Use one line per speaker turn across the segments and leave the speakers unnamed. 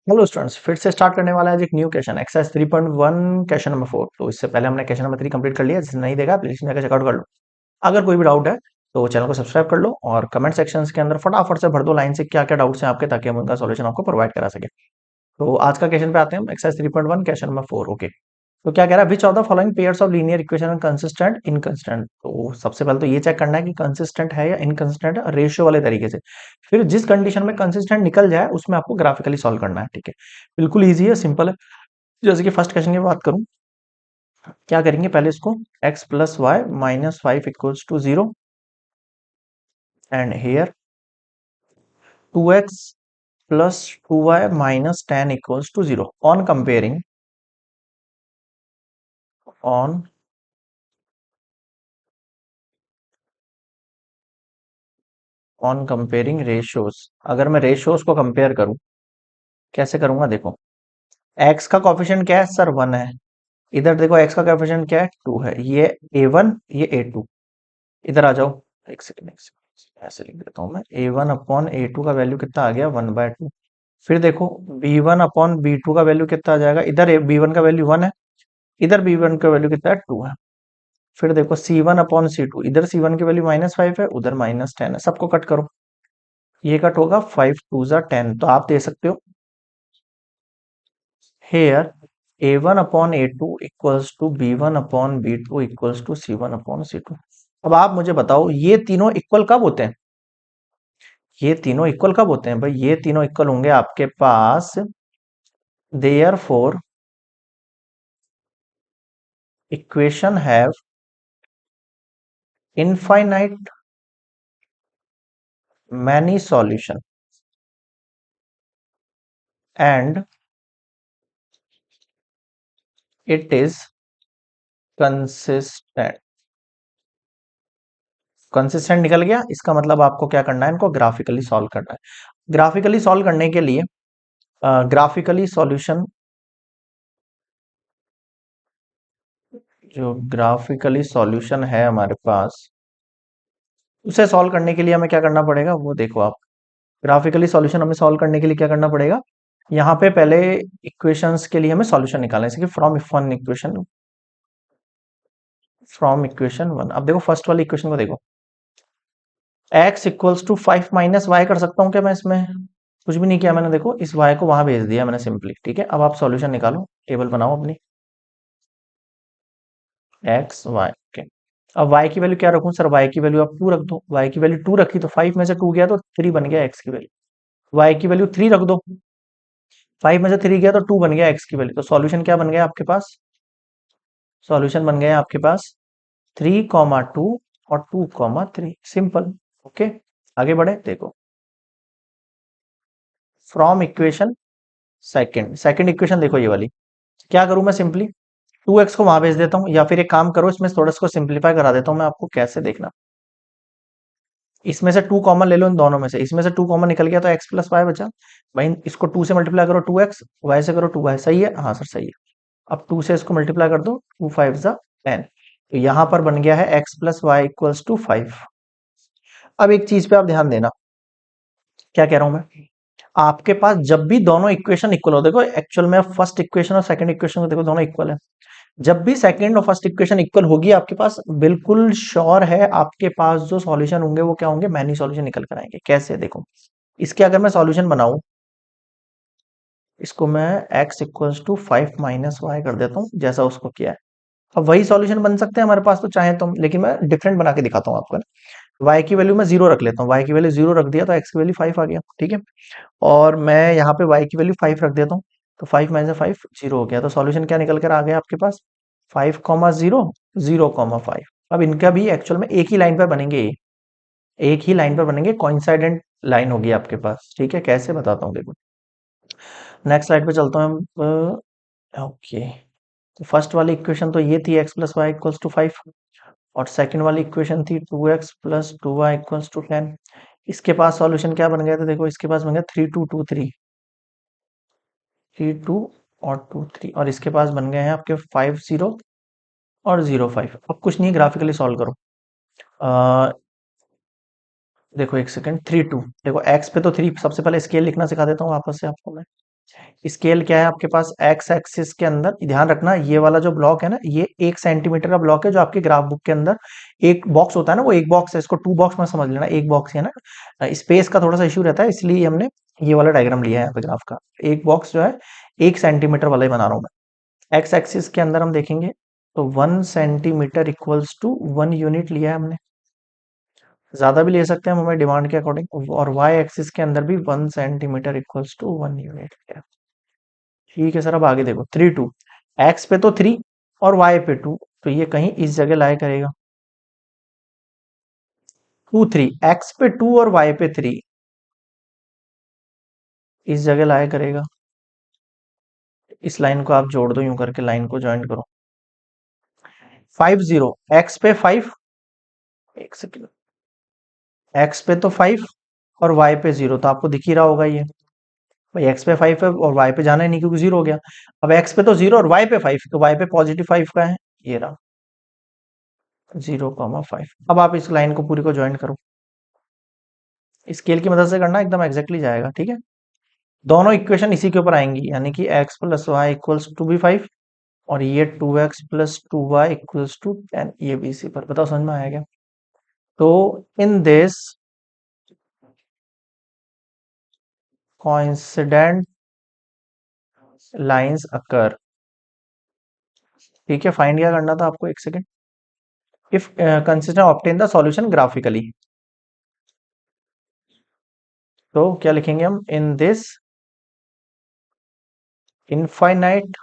Hello students, फिर से start करने वाला है आज एक new question exercise 3.1 question number 4। तो इससे पहले हमने क्वेश्चन नंबर 3 कंप्लीट कर लिया। जिसने नहीं देखा प्लीज जाकर चेकआउट कर लो। अगर कोई भी डाउट है तो चैनल को सब्सक्राइब कर लो और कमेंट सेक्शन के अंदर फटाफट से भर दो लाइन से क्या क्या डाउट्स हैं आपके, ताकि हम उनका सॉल्यूशन आपको प्रोवाइड करा सके। तो आज का क्वेश्चन पे आते हैं हम, एक्सरसाइज 3.1 क्वेश्चन नंबर 4। ओके, तो क्या कह रहा है, which of the following pairs of linear equation consistent inconsistent. तो सबसे पहले तो ये चेक करना है कि कंसिस्टेंट है या इनकंसिस्टेंट है, रेशियो वाले तरीके से। फिर जिस कंडीशन में कंसिस्टेंट निकल जाए उसमें आपको ग्राफिकली सॉल्व करना है। ठीक है, बिल्कुल ईजी है, सिंपल है। जैसे कि फर्स्ट क्वेश्चन की बात करूं, क्या करेंगे, पहले इसको x plus y minus 5 = 0 and here 2x plus 2y minus 10 = 0 on comparing on on comparing ratios. अगर मैं रेशियोज को कंपेयर करूं, कैसे करूंगा, देखो x का कोफिशिएंट क्या है सर, 1 है। इधर देखो x का कोफिशिएंट क्या है, 2 है। ये a1 ये a2। इधर आ जाओ, एक सेकंड ऐसे लिख देता हूं मैं, a1 अपॉन a2 का वैल्यू कितना आ गया, 1/2। फिर देखो b1 अपॉन b2 का वैल्यू कितना आ जाएगा, इधर b1 का वैल्यू 1 है, इधर b1 का वैल्यू कितना है, 2 है। फिर देखो c1 अपॉन c2, इधर c1 की वैल्यू -5 है, उधर -10 है। सबको कट करो, ये कट होगा, 5 × 2 = 10। तो आप दे सकते हो here a1 upon a2 equals to b1 upon b2 equals to c1 upon c2। अब आप मुझे बताओ, ये तीनों इक्वल कब होते हैं, ये तीनों इक्वल कब होते हैं भाई, ये तीनों इक्वल होंगे आपके पास therefore equation have infinite many solution and it is consistent. Consistent निकल गया, इसका मतलब आपको क्या करना है, इनको ग्राफिकली सॉल्व करना है। ग्राफिकली सॉल्व करने के लिए ग्राफिकली सॉल्यूशन, जो ग्राफिकली सॉल्यूशन है हमारे पास, उसे सॉल्व करने के लिए हमें क्या करना पड़ेगा, वो देखो आप। ग्राफिकली सॉल्यूशन हमें सॉल्व करने के लिए क्या करना पड़ेगा, यहाँ पे पहले इक्वेशंस के लिए हमें सॉल्यूशन निकालना है, जैसे कि फ्रॉम इक्वेशन वन। अब देखो फर्स्ट वाली इक्वेशन को देखो, x = 5 माइनस वाई कर सकता हूँ क्या मैं इसमें, कुछ भी नहीं किया मैंने, देखो इस y को वहां भेज दिया मैंने सिंपली। ठीक है, अब आप सॉल्यूशन निकालो, टेबल बनाओ अपनी, एक्स वाई। ओके, अब y की वैल्यू क्या रखूं सर, y की वैल्यू आप 2 रख दो। y की वैल्यू 2 रखी तो 5 में से 2 गया तो 3 बन गया x की वैल्यू। y की वैल्यू 3 रख दो, 5 में से 3 गया तो 2 बन गया x की वैल्यू। तो सॉल्यूशन क्या बन गया आपके पास, सॉल्यूशन बन गया आपके पास 3, 2 और 2, 3, सिंपल। ओके, आगे बढ़े, देखो from equation second, second equation देखो ये वाली। क्या करूं मैं, सिंपली 2x को वहां भेज देता हूं, या फिर एक काम करो, इसमें थोड़ा सा सिंप्लीफाई करा देता हूं मैं आपको, कैसे देखना। इसमें से 2 कॉमन ले लो, इन दोनों में से, इसमें से 2 कॉमन निकल गया तो x प्लस वाई बचा। भाई इसको 2 से मल्टीप्लाई करो 2x, y से करो 2y, सही है, हाँ सर सही है। अब 2 से इसको मल्टीप्लाई कर दो, 2 5 = 10। तो यहां पर बन गया है x plus y equals to 5। अब एक चीज पे आप ध्यान देना, क्या कह रहा हूं मैं, आपके पास जब भी दोनों इक्वेशन इक्वल हो, देखो एक्चुअल में फर्स्ट इक्वेशन और सेकंड इक्वेशन को देखो, दोनों इक्वल है। जब भी सेकंड और फर्स्ट इक्वेशन इक्वल होगी आपके पास, बिल्कुल श्योर है आपके पास जो सॉल्यूशन होंगे वो क्या होंगे, मैनी सॉल्यूशन निकल कर आएंगे। कैसे, देखो इसके अगर मैं सॉल्यूशन बनाऊं, इसको मैं x = 5 माइनस वाई कर देता हूं, जैसा उसको किया है। अब वही सॉल्यूशन बन सकते हैं हमारे पास तो चाहे तो, लेकिन मैं डिफरेंट बना के दिखाता हूँ आपको ना। y की वैल्यू मैं 0 रख लेता हूँ, y की वैल्यू 0 रख दिया तो x की वैल्यू 5 आ गया। ठीक है, और मैं यहाँ पे y की वैल्यू 5 रख देता हूँ, तो 5 - 5 0 हो गया। तो सॉल्यूशन क्या निकल कर आ गया आपके पास, 5, 0, 0, 5। अब इनका भी एक्चुअल में एक ही लाइन पर बनेंगे, एक ही लाइन पर बनेंगे, कोइंसाइडेंट लाइन होगी आपके पास। ठीक है, कैसे बताता हूँ, देखो नेक्स्ट स्लाइड पे चलता हूँ हम। ओके, तो फर्स्ट वाली इक्वेशन तो ये थी, x plus y equals to 5, और सेकंड वाली इक्वेशन थी 2x plus 2y equals to 10। इसके पास सॉल्यूशन क्या बन गया था, देखो इसके पास बन गया 3, 2, 2, 3, 3, 2 और 2, 3, और इसके पास बन गए हैं आपके 5, 0 और 0, 5। अब कुछ नहीं, ग्राफिकली सॉल्व करो। अ, देखो एक सेकंड, 3, 2, देखो x पे तो 3, सबसे पहले स्केल लिखना सिखा देता हूँ वापस से आपको मैं। स्केल क्या है आपके पास, एक्स एक्सिस के अंदर ध्यान रखना, ये वाला जो ब्लॉक है ना, ये 1 सेंटीमीटर का ब्लॉक है जो आपके ग्राफ बुक के अंदर एक बॉक्स होता है ना, वो एक बॉक्स है, इसको टू बॉक्स में समझ लेना, एक बॉक्स है ना, स्पेस का थोड़ा सा इश्यू रहता है, इसलिए हमने ये वाला डायग्राम लिया है यहाँ पे ग्राफ का। एक बॉक्स जो है 1 सेंटीमीटर वाला ही बना रहा हूँ मैं। एक्स एक्सिस के अंदर हम देखेंगे तो 1 सेंटीमीटर इक्वल्स टू 1 यूनिट लिया है हमने, ज्यादा भी ले सकते हैं हम हमें डिमांड के अकॉर्डिंग, और वाई एक्सिस के अंदर भी 1 सेंटीमीटर इक्वल्स टू 1 यूनिट। ठीक है सर, अब आगे देखो 3 2, एक्स पे तो 3 और वाई पे 2, तो ये कहीं इस जगह लाया करेगा। 2 3, एक्स पे 2 और वाई पे 3, इस जगह लाया करेगा। इस लाइन को आप जोड़ दो, यूं करके लाइन को ज्वाइन करो। 5 0, एक्स पे 5, एक सेकेंड, एक्स पे तो 5 और वाई पे 0, तो आपको दिख ही रहा होगा ये, भाई एक्स पे 5 है और वाई पे जाना ही नहीं क्योंकि 0 हो गया। अब एक्स पे तो 0 और वाई पे 5, तो वाई पे +5 का है, ये रहा 0,5। अब आप इस लाइन को पूरी को ज्वाइन करो, स्केल की मदद से करना, एकदम एग्जैक्टली जाएगा, ठीक है। दोनों इक्वेशन इसी के ऊपर आएंगी, यानी कि x plus y equals to B 5, और ये 2x plus 2y equals to 10, ये भी इसी पर। बताओ समझ में आया क्या? तो in this coincident lines occur, ठीक है। फाइंड क्या करना था आपको, एक second. If consistent obtain the solution graphically, तो क्या लिखेंगे हम, in this infinite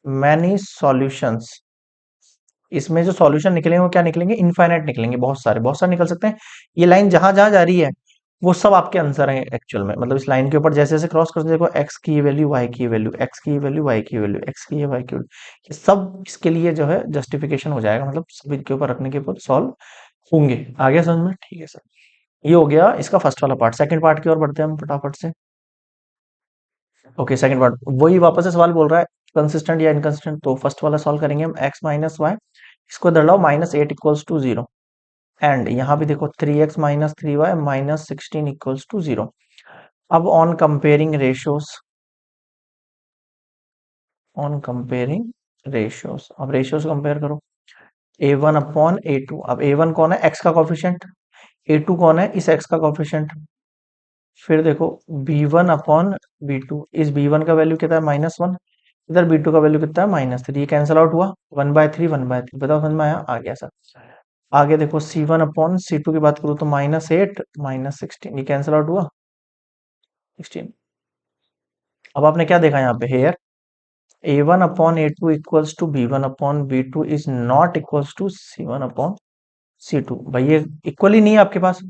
many solutions, इसमें जो सॉल्यूशन निकलेंगे वो क्या निकलेंगे, इनफाइनाइट निकलेंगे, बहुत सारे निकल सकते हैं। ये लाइन जहां जहां जा रही है वो सब आपके आंसर हैं एक्चुअल में, मतलब इस लाइन के ऊपर जैसे जैसे क्रॉस करते देखो, एक्स की वैल्यू, वाई की वैल्यू, एक्स की वैल्यू, वाई की वैल्यू, एक्स की वाई की वैल्यू, ये सब इसके लिए जो है जस्टिफिकेशन हो जाएगा, मतलब सभी के ऊपर रखने के ऊपर सॉल्व होंगे। आ गया समझ में? ठीक है सर, ये हो गया इसका फर्स्ट वाला पार्ट। सेकंड पार्ट की ओर बढ़ते हैं हम फटाफट से। ओके, सेकंड पार्ट वही वापस से सवाल बोल रहा है, कंसिस्टेंट या इनकंसिस्टेंट। तो फर्स्ट वाला सॉल्व करेंगे हम, एक्स माइनस वाई, इसको इधर लाओ, -8 इक्वल्स टू 0, एंड यहाँ भी देखो 3x minus 3y -16 equals to 0। अब on comparing ratios, on comparing ratios, अब रेशियोज कंपेयर करो, a1 अपॉन a2। अब a1 कौन है, x का कॉफिशिएंट, a2 कौन है, इस x का कॉफिशिएंट। फिर देखो b1 अपॉन b2, इस b1 का वैल्यू कितना है, -1, इधर b2 का वैल्यू कितना है, -3, ये कैंसिल आउट हुआ, 1/3 1/3। बताओ समझ में आया? आ गया सर। आगे देखो c1 अपॉन c2 की बात करूँ तो -8 -16, ये कैंसिल आउट हुआ 16। अब आपने क्या देखा यहाँ पे, here a1 upon a2 equals to b1 upon b2 is not equals to c1 upon c2, भाई ये इक्वल ही नहीं है आपके पास।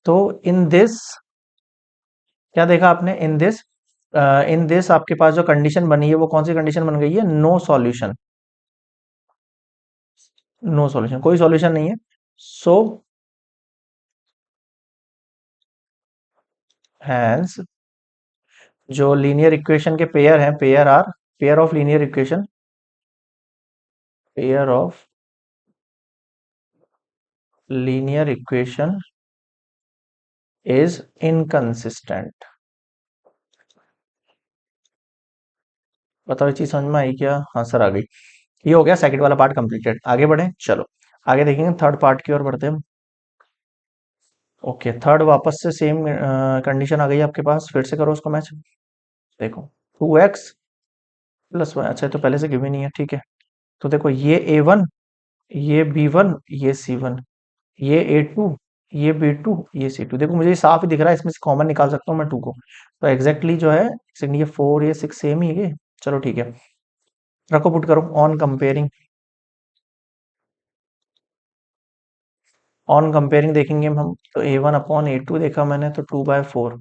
तो इन दिस क्या देखा आपने, इन दिस आपके पास जो कंडीशन बनी है वो कौन सी कंडीशन बन गई है, नो सॉल्यूशन, नो सॉल्यूशन, कोई सॉल्यूशन नहीं है। सो हैंस जो लीनियर इक्वेशन के पेयर हैं, pair of linear equation, pair of linear equation is inconsistent. बताओ ये चीज समझ में आई क्या? हाँ सर, आ गई। ये हो गया सेकंड वाला पार्ट कंप्लीटेड। आगे बढ़े, चलो आगे देखेंगे, थर्ड पार्ट की ओर बढ़ते हैं हम। ओके, थर्ड वापस से सेम कंडीशन आ गई आपके पास, फिर से करो उसको मैच। देखो 2x प्लस वाई, अच्छा ये तो पहले से गिवन ही है, ठीक है। तो देखो ये a1, ये b1, ये c1, ये a2, ये b2, ये c2। देखो मुझे ये साफ ही दिख रहा है, इसमें से कॉमन निकाल सकता हूँ मैं 2 को, तो एग्जैक्टली जो है ये 4 ये 6 सेम ही है ये। चलो ठीक है, रखो पुट करो, ऑन कंपेयरिंग देखेंगे हम, तो a1 अपॉन a2 देखा मैंने तो 2/4,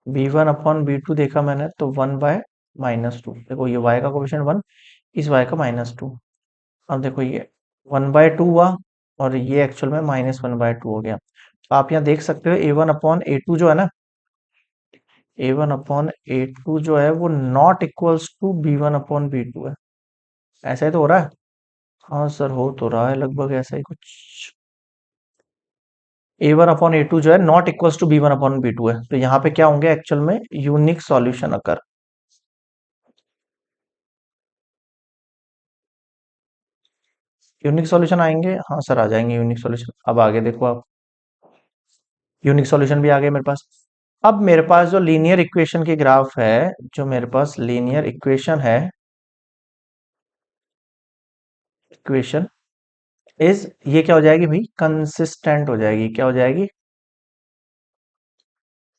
b1 अपॉन b2 देखा मैंने तो 1/-2। देखो ये y का कोएफिशिएंट 1, इस y का -2। अब देखो ये 1/2 हुआ, और ये एक्चुअल में -1/2 हो गया। तो आप यहाँ देख सकते हो a1 अपॉन a2 जो है ना, a1 अपॉन a2 जो है वो not equals to b1 upon b2 है। ऐसा ही तो हो रहा है। हाँ सर, हो तो रहा है लगभग ऐसा ही कुछ। a1/a2 जो है नॉट इक्वल्स टू b1/b2 है, तो यहाँ पे क्या होंगे एक्चुअल में यूनिक सॉल्यूशन अकर। यूनिक सॉल्यूशन आएंगे, हाँ सर आ जाएंगे यूनिक सॉल्यूशन। अब आगे देखो आप, यूनिक सॉल्यूशन भी आ गए मेरे पास। अब मेरे पास जो लीनियर इक्वेशन की ग्राफ है, जो मेरे पास लीनियर इक्वेशन है, इक्वेशन इज, ये क्या हो जाएगी भाई, कंसिस्टेंट हो जाएगी। क्या हो जाएगी,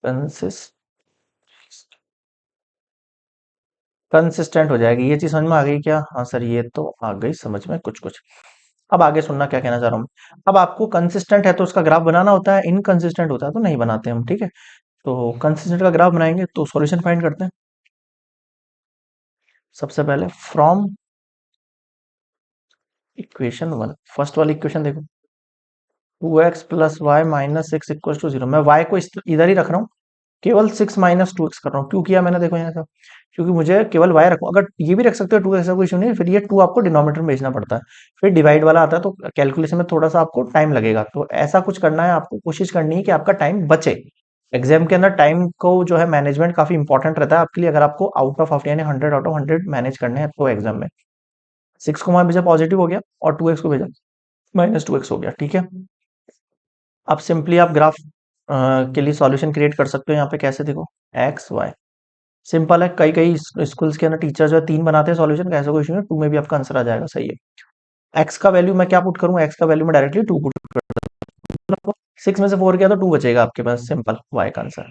कंसिस्ट कंसिस्टेंट हो जाएगी। ये चीज समझ में आ गई क्या? हाँ सर ये तो आ गई समझ में कुछ कुछ। अब आगे सुनना क्या कहना चाह रहा हूँ मैं। अब आपको कंसिस्टेंट है तो उसका ग्राफ बनाना होता है, इनकंसिस्टेंट होता है तो नहीं बनाते हम, ठीक है। तो कंसिस्टेंट का ग्राफ बनाएंगे तो सॉल्यूशन फाइंड करते हैं। सबसे पहले फ्रॉम इक्वेशन वन, फर्स्ट वाली इक्वेशन देखो, 2x + y - 6 = 0। मैं y को इधर ही रख रहा हूँ, केवल 6 - 2x कर रहा हूँ। क्यों किया मैंने, देखो यहाँ का, क्योंकि मुझे केवल y रखो। अगर ये भी रख सकते हो 2x, कोई इशू नहीं, फिर ये 2 आपको डिनोमिनेटर में भेजना पड़ता है, फिर डिवाइड वाला आता है तो कैलकुलेशन में थोड़ा सा आपको टाइम लगेगा। तो ऐसा कुछ करना है आपको, कोशिश करनी है कि आपका टाइम बचे। एग्जाम के अंदर टाइम को जो है मैनेजमेंट काफी इंपॉर्टेंट रहता है आपके लिए, अगर आपको आउट ऑफ यानी 100/100 मैनेज करने हैं तो एग्जाम में। 6 को वहां भेजा, पॉजिटिव हो गया, और 2x को भेजा, -2x हो गया, ठीक है। अब सिंपली आप ग्राफ के लिए सॉल्यूशन क्रिएट कर सकते हो। यहाँ पे कैसे देखो, एक्स वाई सिंपल है। कई कई स्कूल्स के अंदर टीचर जो है 3 बनाते हैं सॉल्यूशन, ऐसा कोई इशू नहीं, 2 में भी आपका आंसर आ जाएगा, सही है। एक्स का वैल्यू मैं क्या पुट करूँ, एक्स का वैल्यू मैं डायरेक्टली 2 पुट करूँ। 6 में से 4 गया तो 2 बचेगा आपके पास, सिंपल वाई का आंसर।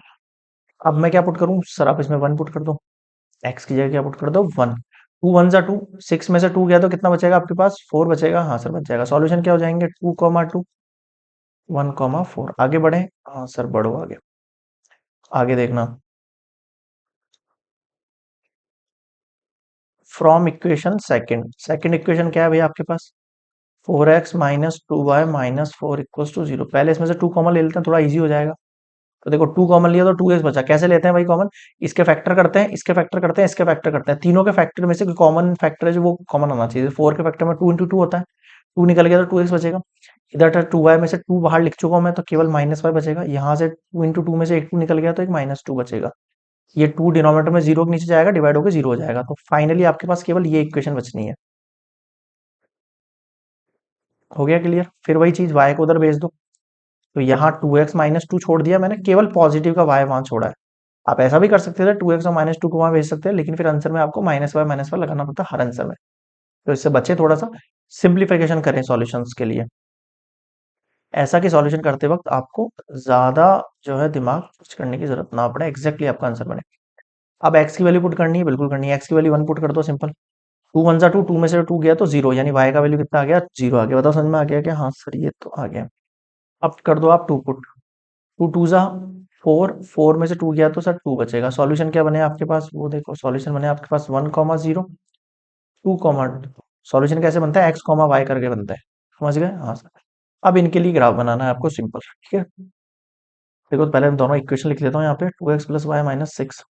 अब मैं क्या पुट करूँ सर, आप इसमें 1 पुट कर दो, एक्स की जगह क्या पुट कर दो, 1। 2 1 जा 2, 6 में से 2 गया तो कितना बचेगा आपके पास, 4 बचेगा। हाँ सर बच जाएगा। सॉल्यूशन क्या हो जाएंगे, 2, 1, 4। आगे बढ़े, हाँ सर बढ़ो आगे। आगे देखना, from equation second, second equation क्या है भैया आपके पास, 4x - 2y - 4 = 0। पहले इसमें से 2 कॉमन ले लेते हैं, थोड़ा इजी हो जाएगा। तो देखो 2 कॉमन लिया तो 2x बचा। कैसे लेते हैं भाई कॉमन, इसके फैक्टर करते हैं, इसके फैक्टर करते हैं, इसके फैक्टर करते हैं, तीनों के फैक्टर में से कोई कॉमन फैक्टर है जो वो कॉमन होना चाहिए। 4 के फैक्टर में 2 × 2 होता है, 2 निकल गया तो 2x बचेगा। इधर 2y में से 2 बाहर लिख चुका हूं मैं, तो केवल -y बचेगा। यहाँ से 2 × 2 में से एक 2 निकल गया तो एक -2 बचेगा। ये 2 डिनोमिनेटर में 0 के नीचे जाएगा, डिवाइड होकर 0 हो जाएगा। तो फाइनली आपके पास केवल ये इक्वेशन बचनी है। हो गया क्लियर। फिर वही चीज y को उधर भेज दो, तो यहाँ 2x - 2 छोड़ दिया मैंने, केवल पॉजिटिव का y वहां छोड़ा है। आप ऐसा भी कर सकते थे, 2x और -2 को वहां भेज सकते हैं, लेकिन फिर आंसर में आपको -y लगाना पड़ता है हर आंसर में। तो इससे बचे थोड़ा सा, सिंप्लीफिकेशन करें सॉल्यूशंस के लिए। ऐसा कि सॉल्यूशन करते वक्त आपको ज्यादा जो है दिमाग खर्च करने की जरूरत ना पड़े, एग्जैक्टली आपका आंसर बने। अब x की वैल्यू पुट करनी है, बिल्कुल करनी है। x की वैल्यू 1 पुट कर दो, सिंपल। 2 1 जा 2, 2 में से 2 गया तो 0, यानी y का वैल्यू कितना आ गया, 0 आ गया। बताओ समझ में आ गया क्या? हाँ सर ये तो आ गया। अब कर दो आप 2 पुट, 2 2 जा 4, 4 में से 2 गया तो सर 2 बचेगा। सॉल्यूशन क्या बने आपके पास, वो देखो, सॉल्यूशन बने आपके पास 1, 0, 2, सॉल्यूशन कैसे बनता है, x, y करके बनता है। समझ गए? हाँ सर। अब इनके लिए ग्राफ बनाना है आपको, सिंपल, ठीक है। देखो तो पहले मैं दोनों इक्वेशन लिख लेता हूँ यहाँ पे, 2x + y - 6।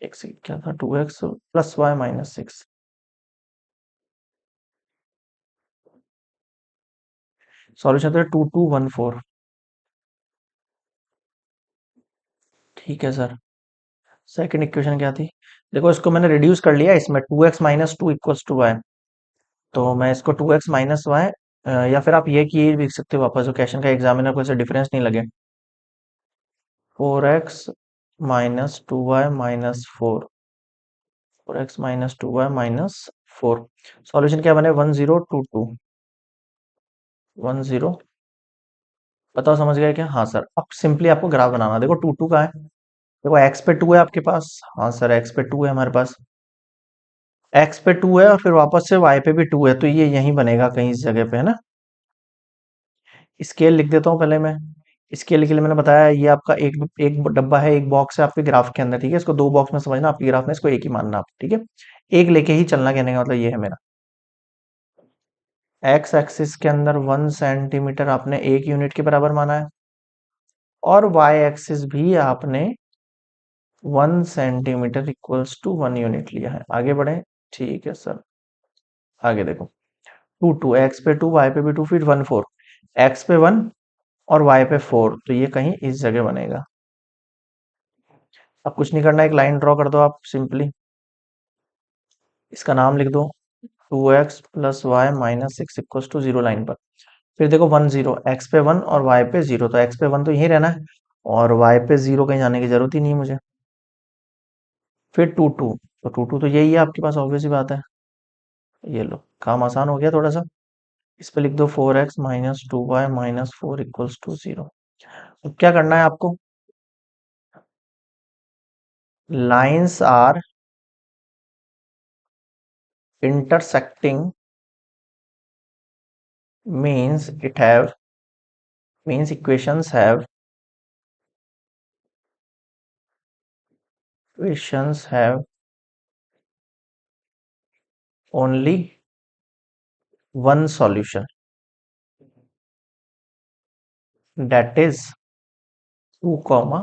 एक क्या था, 2x + y - 6। सॉल्यूशन था 2214। ठीक है सर। सेकंड इक्वेशन क्या थी, देखो इसको मैंने रिड्यूस कर लिया इसमें, 2x - 2 = y। तो मैं इसको 2x - y, या फिर आप ये की ये लिख सकते हो वापस, जो क्वेश्चन का एग्जामिनर को ऐसे डिफरेंस नहीं लगे। 4x - 2y - 4, 4x - 2y - 4। Solution क्या बने, 1022, 10। बताओ समझ गए क्या? हाँ सर। अब सिंपली आपको ग्राफ बनाना, देखो 2 2 का है, देखो एक्स पे 2 है आपके पास, हाँ सर एक्स पे 2 है हमारे पास, एक्स पे 2 है और फिर वापस से वाई पे भी 2 है, तो ये यहीं बनेगा कहीं इस जगह पे, है ना। स्केल लिख देता हूँ पहले मैं। स्केल के लिए मैंने बताया, ये आपका एक एक डब्बा है, एक बॉक्स है आपके ग्राफ के अंदर, ठीक है। इसको 2 बॉक्स में समझना, आपके ग्राफ में इसको एक ही मानना आप, ठीक है। एक लेके ही चलना, कहने का मतलब ये है मेरा। एक्स एक्सिस के अंदर 1 सेंटीमीटर आपने 1 यूनिट के बराबर माना है, और वाई एक्सिस भी आपने 1 सेंटीमीटर = 1 यूनिट लिया है। आगे बढ़े, ठीक है सर। आगे देखो, टू टू, एक्स पे टू, वाई पे भी टू, फिर वन फोर, एक्स पे वन और वाई पे फोर, तो ये कहीं इस जगह बनेगा। अब कुछ नहीं करना, एक लाइन ड्रॉ कर दो आप सिंपली, इसका नाम लिख दो, two x plus y minus six equal to zero line पर। फिर देखो वन जीरो, एक्स पे वन और वाई पे जीरो, तो एक्स पे वन तो यही रहना है और वाई पे जीरो कहीं जाने की जरूरत ही नहीं है मुझे। फिर टू टू, तो टू टू तो यही है आपके पास, ऑब्वियस ही बात है। ये लो, काम आसान हो गया थोड़ा सा। इस पे लिख दो four x minus two y minus four equals to zero. अब क्या करना है आपको, lines are intersecting means it have means equations have only one solution, that is two comma.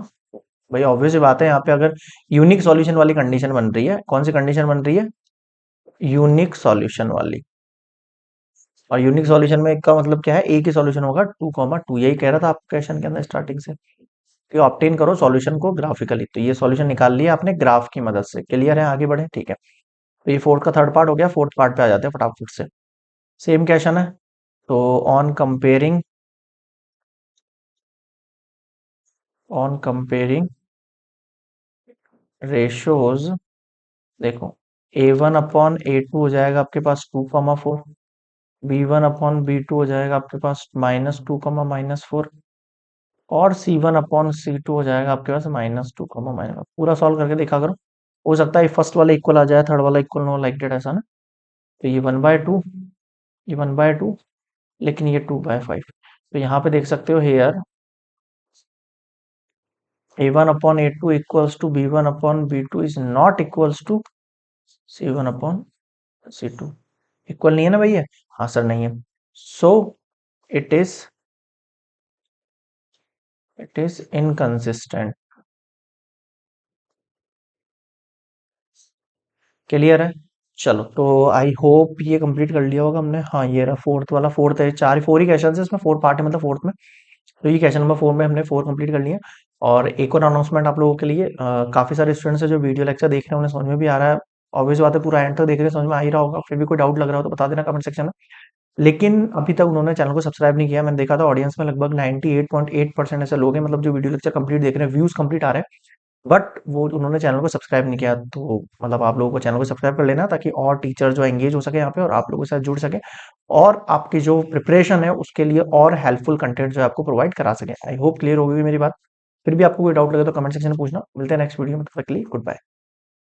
भाई ऑब्वियस बात है, यहाँ पे अगर यूनिक सॉल्यूशन वाली कंडीशन बन रही है, कौन सी कंडीशन बन रही है, यूनिक सॉल्यूशन वाली। और यूनिक सॉल्यूशन में का मतलब क्या है, एक ही सॉल्यूशन होगा, टू कॉमा टू, यही कह रहा था आपके क्वेश्चन के अंदर स्टार्टिंग से कि ऑब्टेन करो सॉल्यूशन को ग्राफिकली। तो ये सॉल्यूशन निकाल लिया आपने ग्राफ की मदद से, क्लियर है, आगे बढ़े, ठीक है। तो ये फोर्थ का थर्ड पार्ट हो गया, फोर्थ पार्ट पे आ जाते हैं फटाफट से। सेम क्वेश्चन है, तो ऑन कंपेयरिंग रेशोज, देखो a one upon A two हो जाएगा आपके पास two comma four, b one upon B two हो जाएगा आपके पास minus two comma minus four, और सी वन अपॉन सी टू हो जाएगा आपके पास माइनस टू कॉमा माइनस। पूरा सॉल्व करके देखा करो, हो सकता है फर्स्ट वाला इक्वल आ जाए, थर्ड वाला इक्वल नो, लाइक डेट, ऐसा ना। तो ये वन बाय टू, ये वन बाय टू, लेकिन ये टू बाय फाइव। तो यहाँ पे देख सकते हो here A one upon A two equals to B one upon B two is not equals to C one upon C two. Equal नहीं है ना भैया, हाँ सर नहीं है। So it is it is inconsistent. Clear है, चलो तो आई होप ये कंप्लीट कर लिया होगा हमने। हाँ ये रहा फोर्थ वाला, फोर्थ है, चार फोर ही क्वेश्चन है इसमें, फोर पार्ट है मतलब फोर्थ में। तो ये क्वेश्चन नंबर फोर में हमने फोर कंप्लीट कर लिया। और एक और अनाउंसमेंट आप लोगों के लिए, काफी सारे स्टूडेंट्स है जो वीडियो लेक्चर देख रहे हैं, उन्हें समझ में भी आ रहा है, ऑब्वियस बात है, पूरा एंड तक देख रहे हैं, समझ में आ ही रहा होगा। फिर भी कोई डाउट लग रहा हो तो बता देना कमेंट सेक्शन में। लेकिन अभी तक उन्होंने चैनल को सब्सक्राइब नहीं किया, मैंने देखा था ऑडियंस में लगभग 98.8% ऐसे लोग हैं, मतलब जो वीडियो लेक्चर कंप्लीट देख रहे हैं, व्यूज कंप्लीट आ रहे हैं, बट वो उन्होंने चैनल को सब्सक्राइब नहीं किया। तो मतलब आप लोगों को चैनल को सब्सक्राइब कर लेना, ताकि और टीचर जो एंगेज हो सके यहाँ पे और आप लोगों के साथ जुड़ सके, और आपकी जो प्रिपरेशन है उसके लिए और हेल्पफुल कंटेंट जो है आपको प्रोवाइड करा सके। आई होप क्लियर होगी मेरी बात। फिर भी आपको कोई डाउट लगे तो कमेंट सेक्शन में पूछना। मिलते हैं नेक्स्ट वीडियो में, तब तक के लिए गुड बाय।